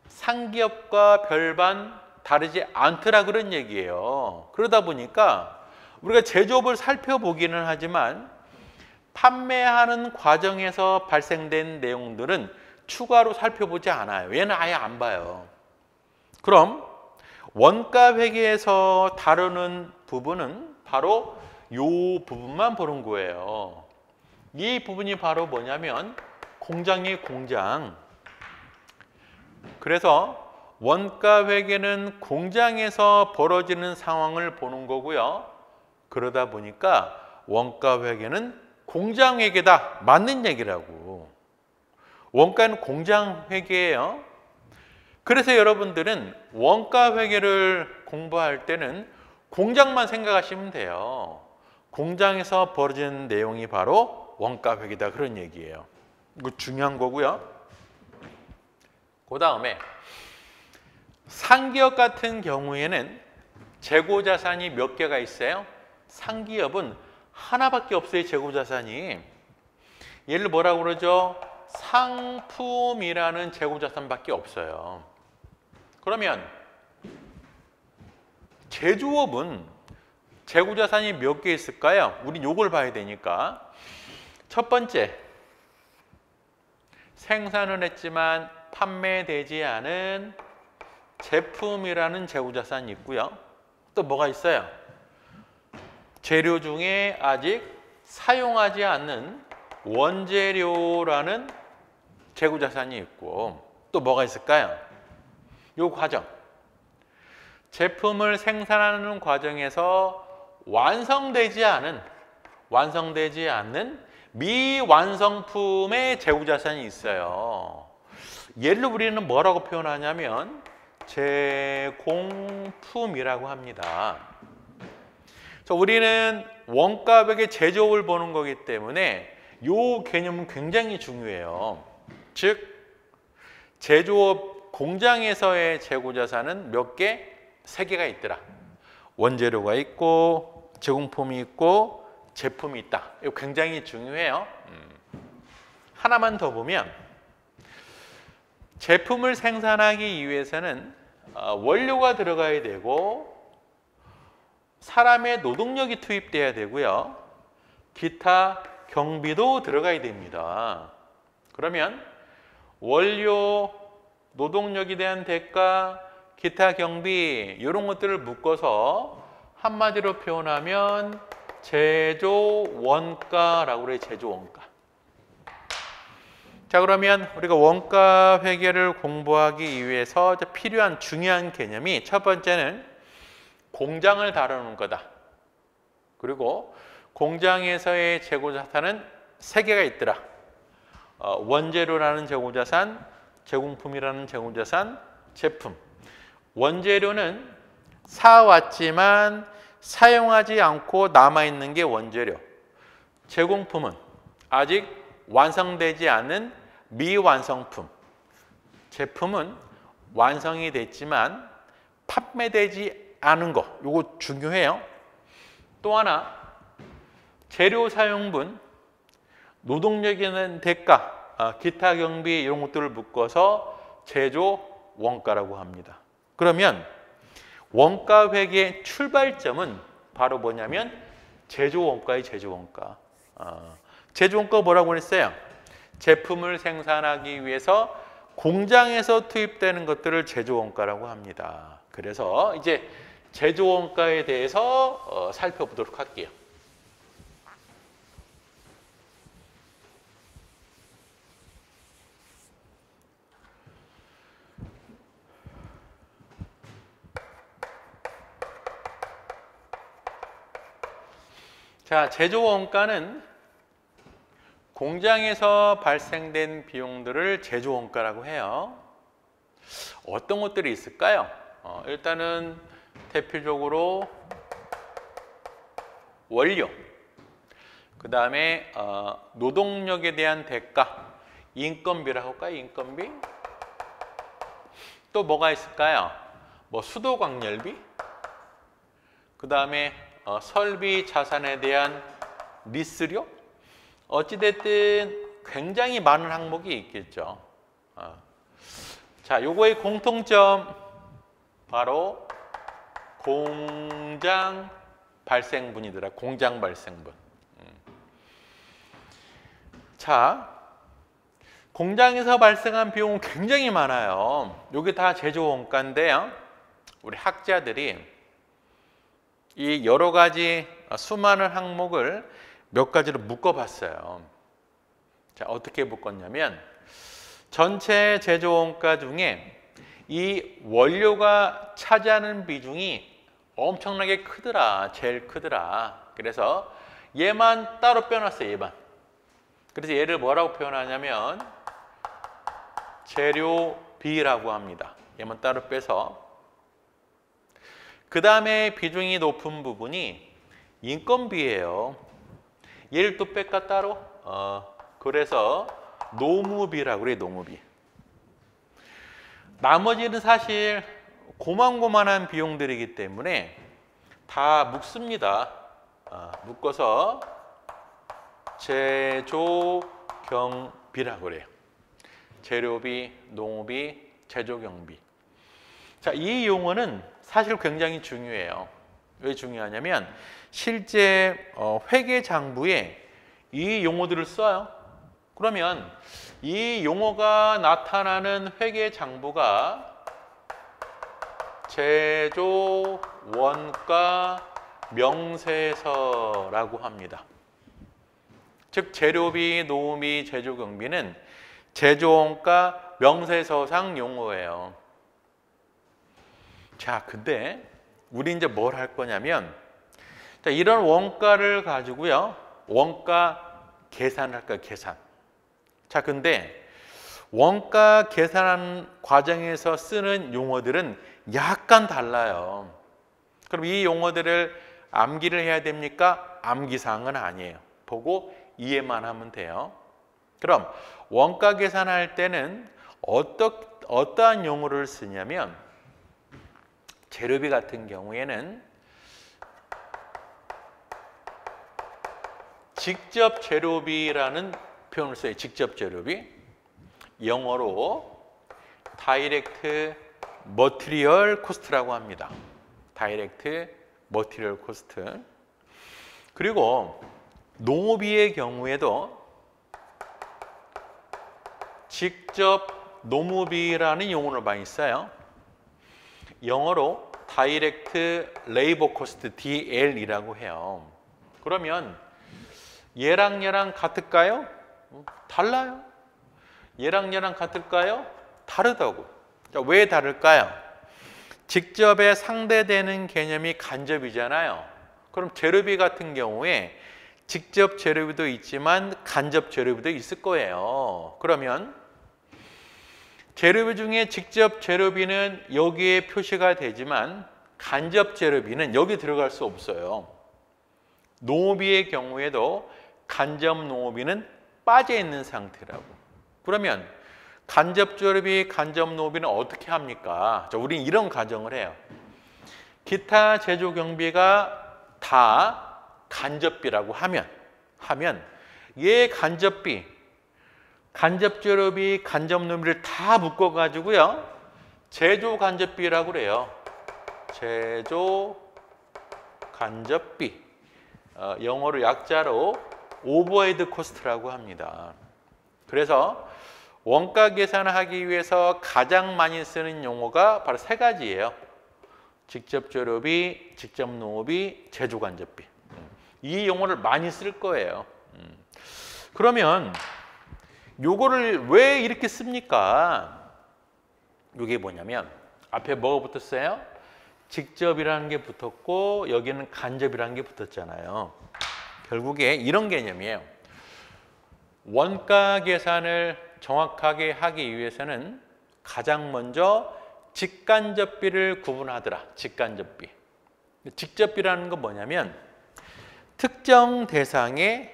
상기업과 별반 다르지 않더라 그런 얘기예요. 그러다 보니까 우리가 제조업을 살펴보기는 하지만 판매하는 과정에서 발생된 내용들은 추가로 살펴보지 않아요. 얘는 아예 안 봐요. 그럼 원가 회계에서 다루는 부분은 바로 이 부분만 보는 거예요. 이 부분이 바로 뭐냐면 공장이 공장. 그래서 원가 회계는 공장에서 벌어지는 상황을 보는 거고요. 그러다 보니까 원가 회계는 공장 회계다. 맞는 얘기라고. 원가는 공장 회계예요. 그래서 여러분들은 원가 회계를 공부할 때는 공장만 생각하시면 돼요. 공장에서 벌어지는 내용이 바로 원가 회계다 그런 얘기예요. 이거 중요한 거고요. 그 다음에 상기업 같은 경우에는 재고자산이 몇 개가 있어요? 상기업은 하나밖에 없어요. 재고자산이. 얘를 뭐라고 그러죠? 상품이라는 재고자산밖에 없어요. 그러면 제조업은 재고자산이 몇 개 있을까요? 우린 요걸 봐야 되니까. 첫 번째, 생산을 했지만 판매되지 않은 제품이라는 재고자산이 있고요. 또 뭐가 있어요? 재료 중에 아직 사용하지 않는 원재료라는 재고자산이 있고 또 뭐가 있을까요? 요 과정. 제품을 생산하는 과정에서 완성되지 않는 미완성품의 재고자산이 있어요. 얘를 우리는 뭐라고 표현하냐면 제공품이라고 합니다. 그래서 우리는 원가백의 제조업을 보는 거기 때문에 이 개념은 굉장히 중요해요. 즉 제조업 공장에서의 재고자산은 몇 개? 3개가 있더라. 원재료가 있고 제공품이 있고 제품이 있다. 이거 굉장히 중요해요. 하나만 더 보면 제품을 생산하기 위해서는 원료가 들어가야 되고 사람의 노동력이 투입돼야 되고요. 기타 경비도 들어가야 됩니다. 그러면 원료, 노동력에 대한 대가, 기타 경비 이런 것들을 묶어서 한마디로 표현하면 제조 원가라고 그래요. 제조 원가. 자, 그러면 우리가 원가 회계를 공부하기 위해서 필요한 중요한 개념이 첫 번째는 공장을 다루는 거다. 그리고 공장에서의 재고자산은 3개가 있더라. 원재료라는 재고자산, 제공품이라는 재고자산, 제품. 원재료는 사왔지만 사용하지 않고 남아있는 게 원재료. 제공품은 아직 완성되지 않은 미완성품. 제품은 완성이 됐지만 판매되지 않은 거, 요거 중요해요. 또 하나, 재료 사용분, 노동력에는 대가, 기타 경비 이런 것들을 묶어서 제조 원가라고 합니다. 그러면 원가 회계의 출발점은 바로 뭐냐면 제조 원가의 제조 원가. 제조 원가가 뭐라고 그랬어요? 제품을 생산하기 위해서 공장에서 투입되는 것들을 제조 원가라고 합니다. 그래서 이제 제조 원가에 대해서 살펴보도록 할게요. 자, 제조 원가는 공장에서 발생된 비용들을 제조 원가라고 해요. 어떤 것들이 있을까요? 일단은 대표적으로 원료, 그 다음에 노동력에 대한 대가, 인건비라고 할까요? 인건비. 또 뭐가 있을까요? 뭐 수도광열비, 그 다음에 설비 자산에 대한 리스료. 어찌됐든 굉장히 많은 항목이 있겠죠. 자, 요거의 공통점 바로 공장 발생분이더라. 공장 발생분. 자, 공장에서 발생한 비용은 굉장히 많아요. 요게 다 제조 원가인데요. 우리 학자들이 이 여러 가지 수많은 항목을 몇 가지로 묶어봤어요. 자, 어떻게 묶었냐면 전체 제조 원가 중에 이 원료가 차지하는 비중이 엄청나게 크더라. 제일 크더라. 그래서 얘만 따로 빼놨어요. 얘만. 그래서 얘를 뭐라고 표현하냐면 재료비라고 합니다. 얘만 따로 빼서. 그 다음에 비중이 높은 부분이 인건비예요. 얘를 또 뺄까 따로? 그래서 노무비라고 그래요. 노무비. 나머지는 사실 고만고만한 비용들이기 때문에 다 묶습니다. 묶어서 제조경비라고 그래요. 재료비, 노무비, 제조경비. 자, 이 용어는 사실 굉장히 중요해요. 왜 중요하냐면 실제 회계장부에 이 용어들을 써요. 그러면 이 용어가 나타나는 회계장부가 제조 원가 명세서라고 합니다. 즉 재료비, 노무비, 제조경비는 제조원가 명세서상 용어예요. 자, 근데 우리 이제 뭘 할 거냐면 자, 이런 원가를 가지고요. 원가 계산을 할까요? 계산. 자, 근데 원가 계산하는 과정에서 쓰는 용어들은 약간 달라요. 그럼 이 용어들을 암기를 해야 됩니까? 암기사항은 아니에요. 보고 이해만 하면 돼요. 그럼 원가 계산할 때는 어떠한 용어를 쓰냐면 재료비 같은 경우에는 직접 재료비라는 표현을 써요. 직접 재료비. 영어로 다이렉트 머티리얼 코스트라고 합니다. 다이렉트 머티리얼 코스트. 그리고 노무비의 경우에도 직접 노무비라는 용어를 많이 써요. 영어로 다이렉트 레이버 코스트 DL이라고 해요. 그러면 얘랑 얘랑 같을까요? 달라요. 얘랑 얘랑 같을까요? 다르다고. 자, 왜 다를까요? 직접에 상대되는 개념이 간접이잖아요. 그럼 재료비 같은 경우에 직접 재료비도 있지만 간접 재료비도 있을 거예요. 그러면 재료비 중에 직접 재료비는 여기에 표시가 되지만 간접 재료비는 여기 들어갈 수 없어요. 노무비의 경우에도 간접 노무비는 빠져 있는 상태라고. 그러면 간접 재료비, 간접 노무비는 어떻게 합니까? 우리는 이런 가정을 해요. 기타 제조 경비가 다 간접비라고 하면 얘 간접비, 간접재료비, 간접노비를 다 묶어 가지고요. 제조 간접비라고 그래요. 제조 간접비. 영어로 약자로 오버헤드 코스트라고 합니다. 그래서 원가 계산을 하기 위해서 가장 많이 쓰는 용어가 바로 세 가지예요. 직접 재료비, 직접 농업비, 제조 간접비. 이 용어를 많이 쓸 거예요. 그러면 요거를 왜 이렇게 씁니까? 이게 뭐냐면 앞에 뭐가 붙었어요? 직접이라는 게 붙었고 여기는 간접이라는 게 붙었잖아요. 결국에 이런 개념이에요. 원가 계산을 정확하게 하기 위해서는 가장 먼저 직간접비를 구분하더라. 직간접비. 직접비라는 건 뭐냐면 특정 대상에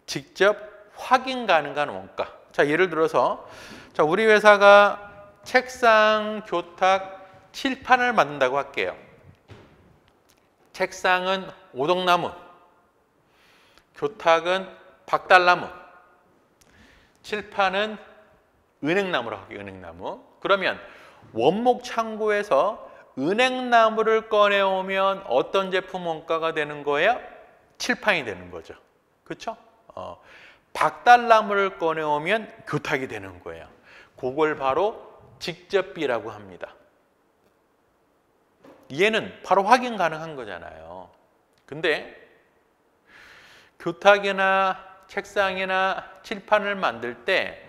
직접 확인 가능한 원가. 자, 예를 들어서 자, 우리 회사가 책상, 교탁, 칠판을 만든다고 할게요. 책상은 오동나무, 교탁은 박달나무, 칠판은 은행나무로 할게요. 은행나무. 그러면 원목 창고에서 은행나무를 꺼내오면 어떤 제품 원가가 되는 거예요? 칠판이 되는 거죠. 그렇죠? 박달나무를 꺼내오면 교탁이 되는 거예요. 그걸 바로 직접비라고 합니다. 얘는 바로 확인 가능한 거잖아요. 근데 교탁이나 책상이나 칠판을 만들 때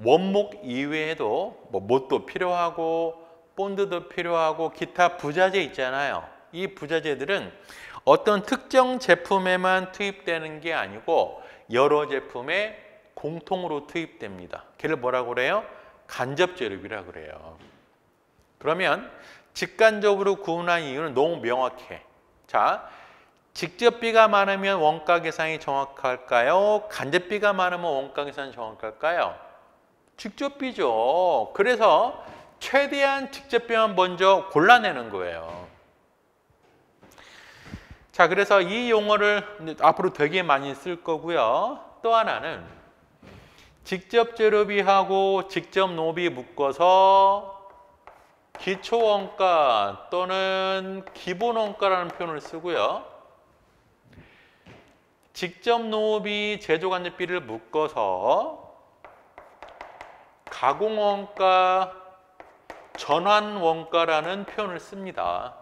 원목 이외에도 뭐 못도 필요하고 본드도 필요하고 기타 부자재 있잖아요. 이 부자재들은 어떤 특정 제품에만 투입되는 게 아니고 여러 제품에 공통으로 투입됩니다. 걔를 뭐라고 그래요? 간접재료비라고 그래요. 그러면 직간접으로 구분한 이유는 너무 명확해. 자, 직접비가 많으면 원가 계산이 정확할까요? 간접비가 많으면 원가 계산이 정확할까요? 직접비죠. 그래서 최대한 직접비만 먼저 골라내는 거예요. 자, 그래서 이 용어를 앞으로 되게 많이 쓸 거고요. 또 하나는 직접 재료비하고 직접 노비 묶어서 기초원가 또는 기본원가라는 표현을 쓰고요. 직접 노비, 제조간접비를 묶어서 가공원가, 전환원가라는 표현을 씁니다.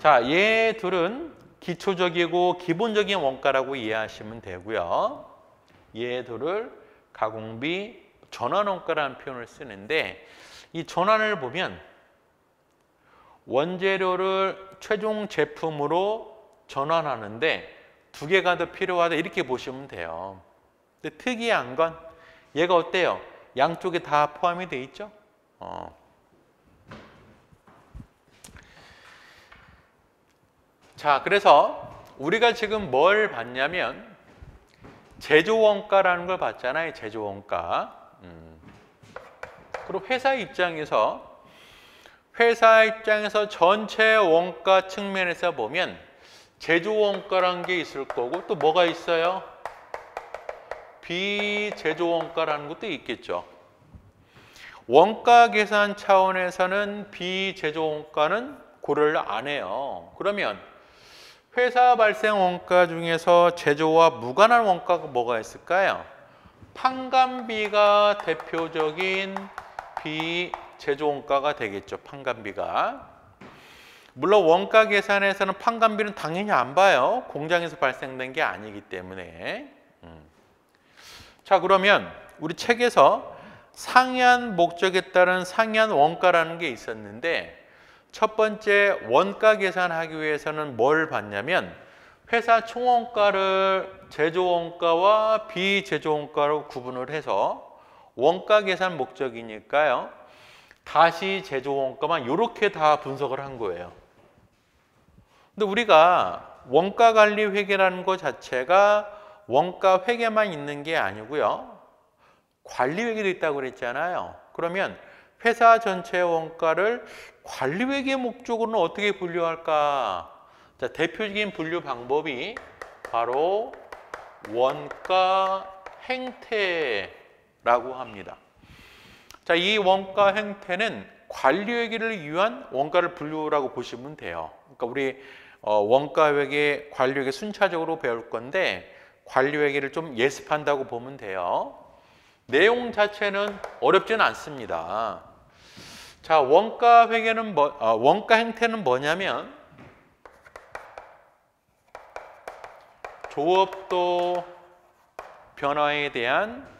자, 얘 둘은 기초적이고 기본적인 원가라고 이해하시면 되고요. 얘 둘을 가공비, 전환원가라는 표현을 쓰는데 이 전환을 보면 원재료를 최종 제품으로 전환하는데 두 개가 더 필요하다 이렇게 보시면 돼요. 근데 특이한 건 얘가 어때요? 양쪽에 다 포함이 돼 있죠? 자, 그래서 우리가 지금 뭘 봤냐면 제조원가라는 걸 봤잖아요. 제조원가. 그리고 회사 입장에서 전체 원가 측면에서 보면 제조원가라는 게 있을 거고 또 뭐가 있어요? 비제조원가라는 것도 있겠죠. 원가 계산 차원에서는 비제조원가는 고려를 안 해요. 그러면 회사 발생 원가 중에서 제조와 무관한 원가가 뭐가 있을까요? 판관비가 대표적인 비제조 원가가 되겠죠. 판관비가. 물론 원가 계산에서는 판관비는 당연히 안 봐요. 공장에서 발생된 게 아니기 때문에. 자, 그러면 우리 책에서 상이한 목적에 따른 상이한 원가라는 게 있었는데 첫 번째 원가 계산하기 위해서는 뭘 봤냐면 회사 총원가를 제조원가와 비제조원가로 구분을 해서 원가 계산 목적이니까요. 다시 제조원가만 이렇게 다 분석을 한 거예요. 근데 우리가 원가 관리 회계라는 것 자체가 원가 회계만 있는 게 아니고요. 관리 회계도 있다고 그랬잖아요. 그러면 회사 전체의 원가를 관리회계 목적으로는 어떻게 분류할까? 자, 대표적인 분류 방법이 바로 원가 행태라고 합니다. 자, 이 원가 행태는 관리회계를 위한 원가를 분류라고 보시면 돼요. 그러니까 우리 원가회계, 관리회계 순차적으로 배울 건데 관리회계를 좀 예습한다고 보면 돼요. 내용 자체는 어렵지는 않습니다. 자, 원가 행태는 뭐냐면 조업도 변화에 대한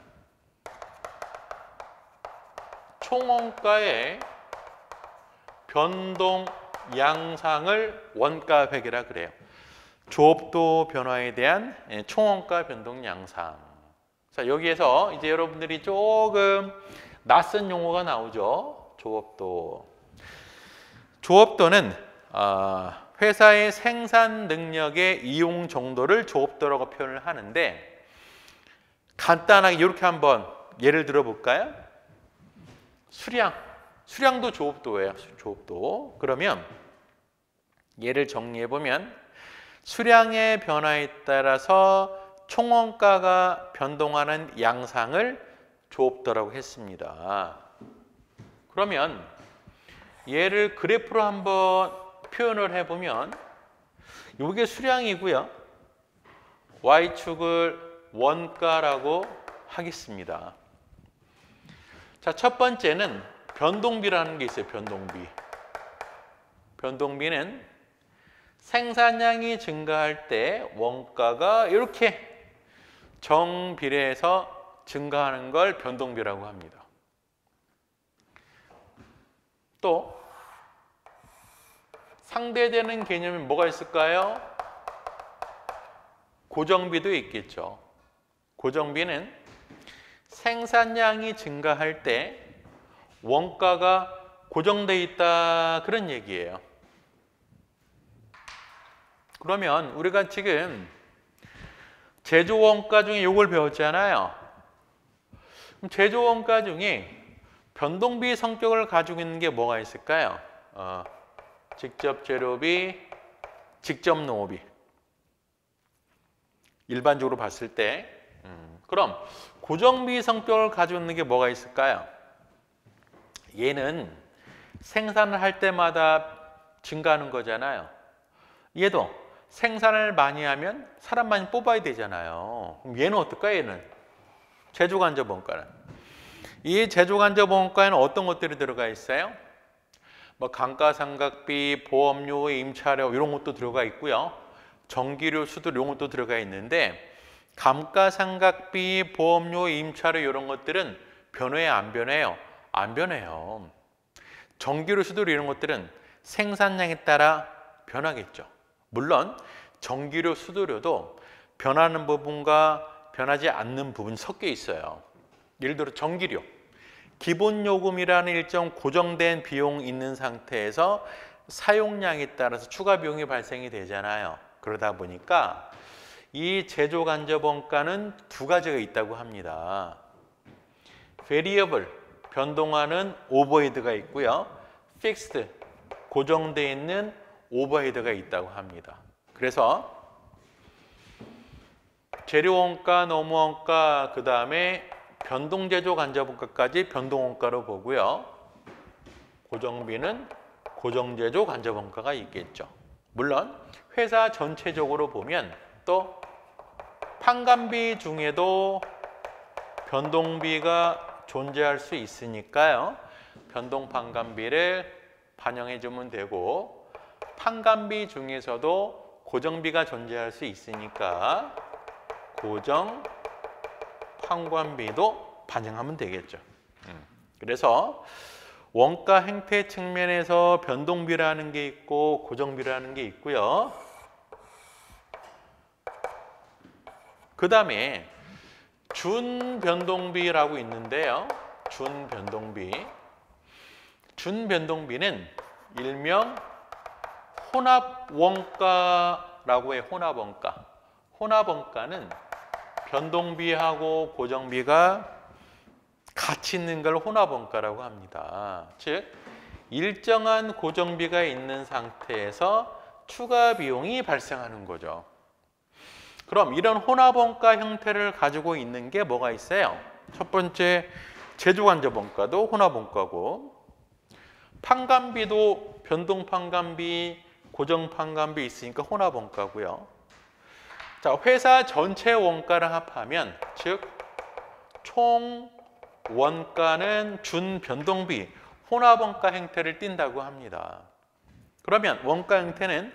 총원가의 변동 양상을 원가 회계라 그래요. 조업도 변화에 대한 총원가 변동 양상. 자, 여기에서 이제 여러분들이 조금 낯선 용어가 나오죠. 조업도. 조업도는 회사의 생산 능력의 이용 정도를 조업도라고 표현을 하는데 간단하게 이렇게 한번 예를 들어 볼까요? 수량도 조업도예요. 조업도. 그러면 예를 정리해 보면 수량의 변화에 따라서 총원가가 변동하는 양상을 조업도라고 했습니다. 그러면 얘를 그래프로 한번 표현을 해보면 이게 수량이고요. Y축을 원가라고 하겠습니다. 자, 첫 번째는 변동비라는 게 있어요. 변동비. 변동비는 생산량이 증가할 때 원가가 이렇게 정비례해서 증가하는 걸 변동비라고 합니다. 또 상대되는 개념이 뭐가 있을까요? 고정비도 있겠죠. 고정비는 생산량이 증가할 때 원가가 고정돼 있다 그런 얘기예요. 그러면 우리가 지금 제조원가 중에 이걸 배웠잖아요. 그럼 제조원가 중에 변동비 성격을 가지고 있는 게 뭐가 있을까요? 직접 재료비, 직접 농업비. 일반적으로 봤을 때. 그럼 고정비 성격을 가지고 있는 게 뭐가 있을까요? 얘는 생산을 할 때마다 증가하는 거잖아요. 얘도 생산을 많이 하면 사람 많이 뽑아야 되잖아요. 그럼 얘는 어떨까요? 얘는 제조간접원가는. 이 제조간접원가에는 어떤 것들이 들어가 있어요? 뭐 감가상각비, 보험료, 임차료 이런 것도 들어가 있고요. 전기료, 수도 이런 것도 들어가 있는데 감가상각비, 보험료, 임차료 이런 것들은 변해요, 안 변해요? 안 변해요. 전기료, 수도 이런 것들은 생산량에 따라 변하겠죠. 물론 전기료, 수도료도 변하는 부분과 변하지 않는 부분이 섞여 있어요. 예를 들어 전기료. 기본 요금이라는 일정 고정된 비용이 있는 상태에서 사용량에 따라서 추가 비용이 발생이 되잖아요. 그러다 보니까 이 제조 간접 원가는 두 가지가 있다고 합니다. variable, 변동하는 오버헤드가 있고요. fixed, 고정되어 있는 오버헤드가 있다고 합니다. 그래서 재료원가, 노무원가, 그 다음에 변동제조 간접원가까지 변동원가로 보고요. 고정비는 고정제조 간접원가가 있겠죠. 물론 회사 전체적으로 보면 또 판관비 중에도 변동비가 존재할 수 있으니까요. 변동판관비를 반영해 주면 되고 판관비 중에서도 고정비가 존재할 수 있으니까 고정 판관비도 반영하면 되겠죠. 그래서 원가 행태 측면에서 변동비라는 게 있고 고정비라는 게 있고요. 그 다음에 준변동비라고 있는데요. 준변동비는 일명 혼합원가라고 해요. 혼합원가. 혼합원가는 변동비하고 고정비가 같이 있는 걸 혼합원가라고 합니다. 즉 일정한 고정비가 있는 상태에서 추가 비용이 발생하는 거죠. 그럼 이런 혼합원가 형태를 가지고 있는 게 뭐가 있어요? 첫 번째 제조간접원가도 혼합원가고, 판관비도 변동판관비, 고정판관비 있으니까 혼합원가고요. 자, 회사 전체 원가를 합하면, 즉 총 원가는 준변동비, 혼합원가 형태를 띈다고 합니다. 그러면 원가 형태는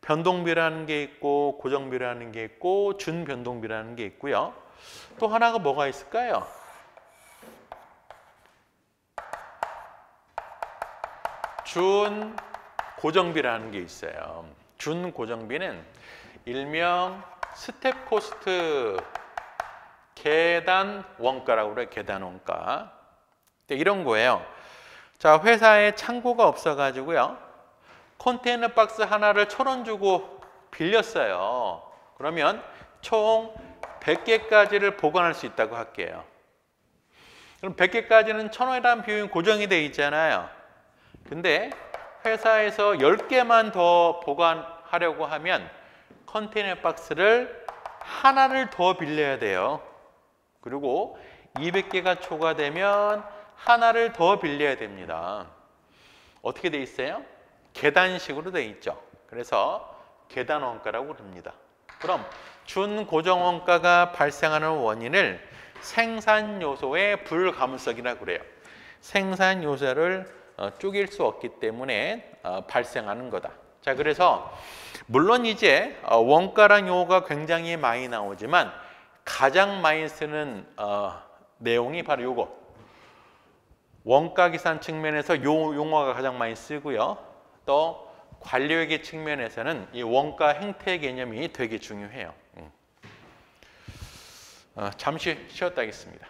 변동비라는 게 있고 고정비라는 게 있고 준변동비라는 게 있고요. 또 하나가 뭐가 있을까요? 준고정비라는 게 있어요. 준고정비는 일명 스텝 코스트 계단 원가라고 그래요. 계단 원가. 이런 거예요. 자, 회사에 창고가 없어가지고요. 컨테이너 박스 하나를 1,000원 주고 빌렸어요. 그러면 총 100개까지를 보관할 수 있다고 할게요. 그럼 100개까지는 1,000원이라는 비용이 고정이 돼 있잖아요. 근데 회사에서 10개만 더 보관하려고 하면 컨테이너 박스를 하나를 더 빌려야 돼요. 그리고 200개가 초과되면 하나를 더 빌려야 됩니다. 어떻게 돼 있어요? 계단식으로 돼 있죠. 그래서 계단 원가라고 부릅니다. 그럼 준고정 원가가 발생하는 원인을 생산 요소의 불가물성이라고 그래요. 생산 요소를 쪼갤 수 없기 때문에 발생하는 거다. 자, 그래서 물론 이제 원가란 용어가 굉장히 많이 나오지만 가장 많이 쓰는 내용이 바로 요거. 원가 계산 측면에서 요 용어가 가장 많이 쓰고요. 또 관료회계 측면에서는 이 원가 행태 개념이 되게 중요해요. 잠시 쉬었다 하겠습니다.